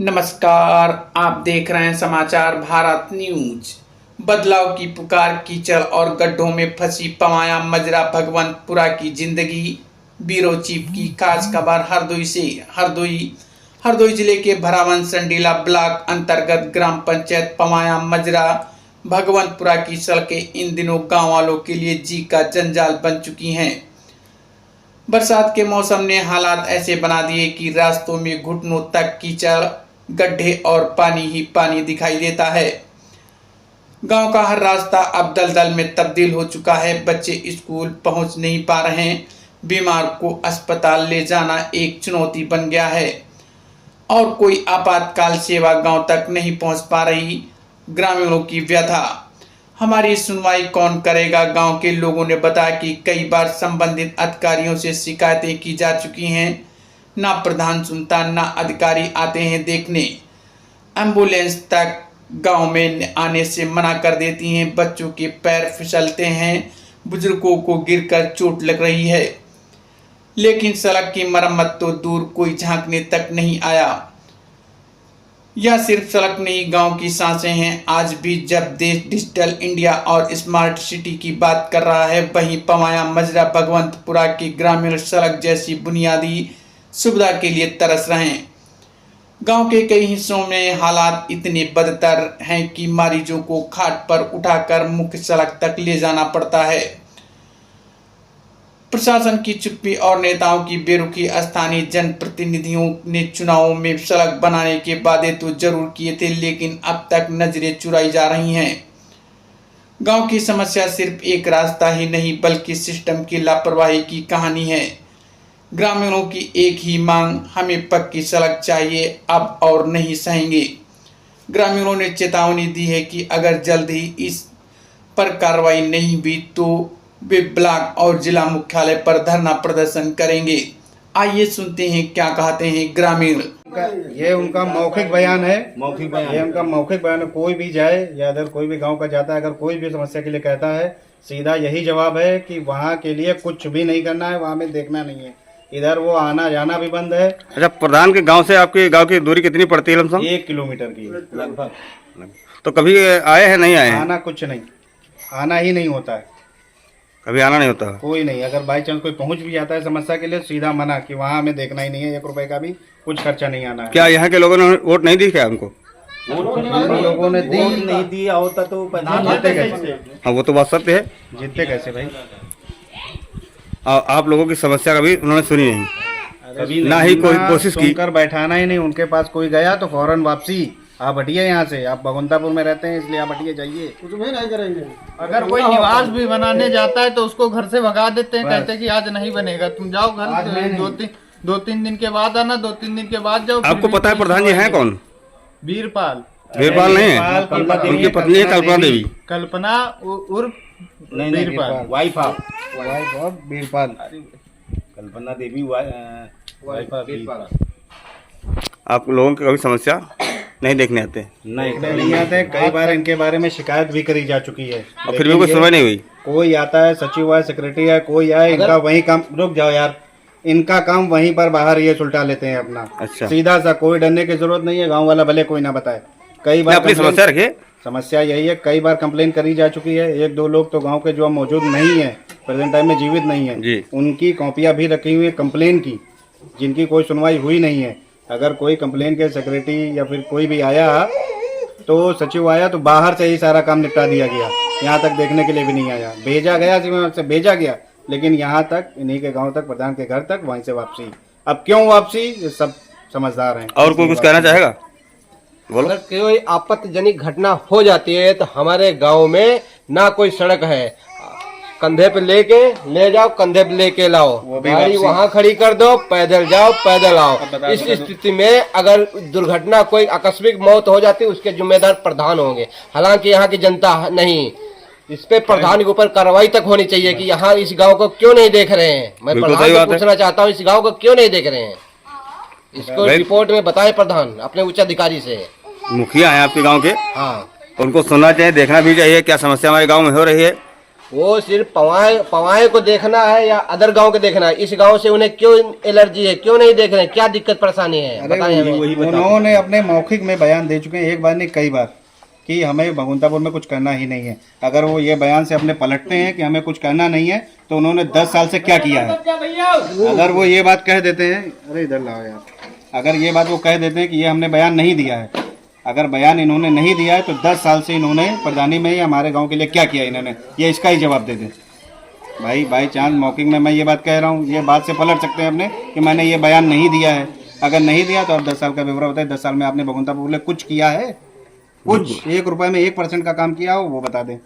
नमस्कार, आप देख रहे हैं समाचार भारत न्यूज। बदलाव की पुकार, कीचड़ और गड्ढों में फंसी पवाया मजरा भगवंतपुरा की जिंदगी। ब्यूरो चीफ की खास खबर हरदोई से। हरदोई जिले के भरावन संडीला ब्लॉक अंतर्गत ग्राम पंचायत पवाया मजरा भगवंतपुरा की सड़कें इन दिनों गांव वालों के लिए जी का जंजाल बन चुकी हैं। बरसात के मौसम ने हालात ऐसे बना दिए कि रास्तों में घुटनों तक कीचड़, गड्ढे और पानी ही पानी दिखाई देता है। गांव का हर रास्ता अब दलदल में तब्दील हो चुका है। बच्चे स्कूल पहुंच नहीं पा रहे हैं। बीमार को अस्पताल ले जाना एक चुनौती बन गया है और कोई आपातकाल सेवा गांव तक नहीं पहुंच पा रही। ग्रामीणों की व्यथा, हमारी सुनवाई कौन करेगा। गांव के लोगों ने बताया कि कई बार संबंधित अधिकारियों से शिकायतें की जा चुकी हैं, ना प्रधान सुनता, ना अधिकारी आते हैं देखने। एम्बुलेंस तक गांव में आने से मना कर देती हैं। बच्चों के पैर फिसलते हैं, बुजुर्गों को गिरकर चोट लग रही है, लेकिन सड़क की मरम्मत तो दूर, कोई झांकने तक नहीं आया। यह सिर्फ सड़क नहीं, गांव की सांसें हैं। आज भी जब देश डिजिटल इंडिया और स्मार्ट सिटी की बात कर रहा है, वहीं पवाया मजरा भगवंतपुरा की ग्रामीण सड़क जैसी बुनियादी सुविधा के लिए तरस रहे हैं। गांव के कई हिस्सों में हालात इतने बदतर हैं कि मरीजों को खाट पर उठाकर मुख्य सड़क तक ले जाना पड़ता है। प्रशासन की चुप्पी और नेताओं की बेरुखी। स्थानीय जनप्रतिनिधियों ने चुनावों में सड़क बनाने के वादे तो जरूर किए थे, लेकिन अब तक नजरें चुराई जा रही हैं। गांव की समस्या सिर्फ एक रास्ता ही नहीं, बल्कि सिस्टम की लापरवाही की कहानी है। ग्रामीणों की एक ही मांग, हमें पक्की सड़क चाहिए, अब और नहीं सहेंगे। ग्रामीणों ने चेतावनी दी है कि अगर जल्द ही इस पर कार्रवाई नहीं हुई तो वे ब्लॉक और जिला मुख्यालय पर धरना प्रदर्शन करेंगे। आइए सुनते हैं क्या कहते हैं ग्रामीण। ये उनका मौखिक बयान है। ये उनका मौखिक बयान है। कोई भी जाए या अगर कोई भी गांव का जाता है, अगर कोई भी समस्या के लिए कहता है, सीधा यही जवाब है कि वहाँ के लिए कुछ भी नहीं करना है, वहाँ में देखना नहीं है। इधर वो आना जाना भी बंद है। अच्छा, प्रधान के गांव से आपके गांव की दूरी कितनी पड़ती है? लमसम 1 किलोमीटर की लगभग। तो कभी आए हैं, नहीं आए हैं? आना कुछ नहीं, आना ही नहीं होता है, कभी आना नहीं होता? कोई नहीं। अगर बाई चांस कोई पहुंच भी जाता है समस्या के लिए, सीधा मना कि वहाँ हमें देखना ही नहीं है, 1 रुपए का भी कुछ खर्चा नहीं आना है। क्या यहाँ के लोगों ने वोट नहीं दी क्या हमको? लोगों ने दी नहीं दिया होता तो जीतते कैसे? हाँ, वो तो बात सत्य है। जीतते कैसे भाई? आप लोगों की समस्या कभी उन्होंने सुनी नहीं, कभी ना ही कोई कोशिश की। सुनकर बैठाना ही नहीं। उनके पास कोई गया तो फौरन वापसी। आप हटिए यहाँ से, आप भगवंतापुर में रहते हैं इसलिए आप हटिए जाइए। कुछ भी नहीं करेंगे। अगर कोई निवास भी बनाने जाता है तो उसको घर से भगा देते हैं, कहते हैं कि आज नहीं बनेगा, तुम जाओ घर, दो तीन दिन के बाद आना, 2-3 दिन के बाद जाओ। आपको पता है प्रधान जी हैं कौन? वीरपाल वीरपाल नहीं है, उनकी पत्नी है कल्पना देवी। कल्पना उर्फ Veerpal, wife of Veerpal, Kalpana Devi wife of Veerpal. आप लोगों की कभी समस्या नहीं देखने आते? नहीं आते। कई बार इनके बारे में शिकायत भी करी जा चुकी है और फिर भी कोई सुनवाई नहीं हुई। कोई आता है, सचिव है, सेक्रेटरी है, कोई आए, इनका वही काम। रुक जाओ यार, इनका काम वहीं पर बाहर ये सुलटा लेते हैं अपना। अच्छा, सीधा सा, कोई डरने की जरूरत नहीं है। गांव वाला भले कोई ना बताए। कई बार अपनी समस्या रखिए। समस्या यही है, कई बार कंप्लेन करी जा चुकी है। 1-2 लोग तो गांव के जो मौजूद नहीं है, प्रेजेंट टाइम में जीवित नहीं है, उनकी कॉपियां भी रखी हुई है कंप्लेन की, जिनकी कोई सुनवाई हुई नहीं है। अगर कोई कंप्लेन के सेक्रेटरी या फिर कोई भी आया तो सचिव आया तो बाहर से ही सारा काम निपटा दिया गया, यहाँ तक देखने के लिए भी नहीं आया। भेजा गया, से भेजा गया, लेकिन यहाँ तक, इन्हीं के गांव तक, प्रधान के घर तक, वहीं से वापसी। अब क्यों वापसी, ये सब समझदार हैं। और कोई कुछ कहना चाहेगा? बोलो। अगर कोई आपत्तिजनक घटना हो जाती है तो हमारे गांव में ना कोई सड़क है, कंधे पे लेके ले जाओ, कंधे पे लेके लाओ, गाड़ी वहाँ खड़ी कर दो, पैदल जाओ, पैदल आओ। इस स्थिति में अगर दुर्घटना, कोई आकस्मिक मौत हो जाती है, उसके जिम्मेदार प्रधान होंगे। हालांकि यहाँ की जनता नहीं, इस पे प्रधान के ऊपर कार्रवाई तक होनी चाहिए कि यहाँ इस गांव को क्यों नहीं देख रहे हैं। मैं प्रधान से पूछना चाहता हूँ, इस गांव को क्यों नहीं देख रहे हैं? इसको रिपोर्ट में बताए प्रधान अपने उच्च अधिकारी से। मुखिया है आपके गांव के, हाँ, उनको सुनना चाहिए, देखना भी चाहिए क्या समस्या हमारे गांव में हो रही है। वो सिर्फ पवाए को देखना है या अदर गांव के देखना है? इस गांव से उन्हें क्यों एलर्जी है, क्यों नहीं देख रहे हैं, क्या दिक्कत परेशानी है, बताइए हमें। उन्होंने अपने मौखिक में बयान दे चुके हैं, एक बार नहीं कई बार, कि हमें भगवंतापुर में कुछ करना ही नहीं है। अगर वो ये बयान से अपने पलटते हैं कि हमें कुछ करना नहीं है, तो उन्होंने 10 साल से क्या किया है? अगर वो ये बात कह देते हैं, अरे इधर लाओ यार, अगर ये बात वो कह देते हैं कि ये हमने बयान नहीं दिया है, अगर बयान इन्होंने नहीं दिया है तो 10 साल से इन्होंने प्रधानी में या हमारे गांव के लिए क्या किया इन्होंने, ये इसका ही जवाब दे दें। भाई बाई चांस मौखिक में मैं ये बात कह रहा हूँ, ये बात से पलट सकते हैं अपने कि मैंने ये बयान नहीं दिया है। अगर नहीं दिया तो अब 10 साल का ब्यौरा बताए, 10 साल में आपने भगवंतापुर कुछ किया है? कुछ 1 रुपए में 1% का काम किया हो वो बता दें।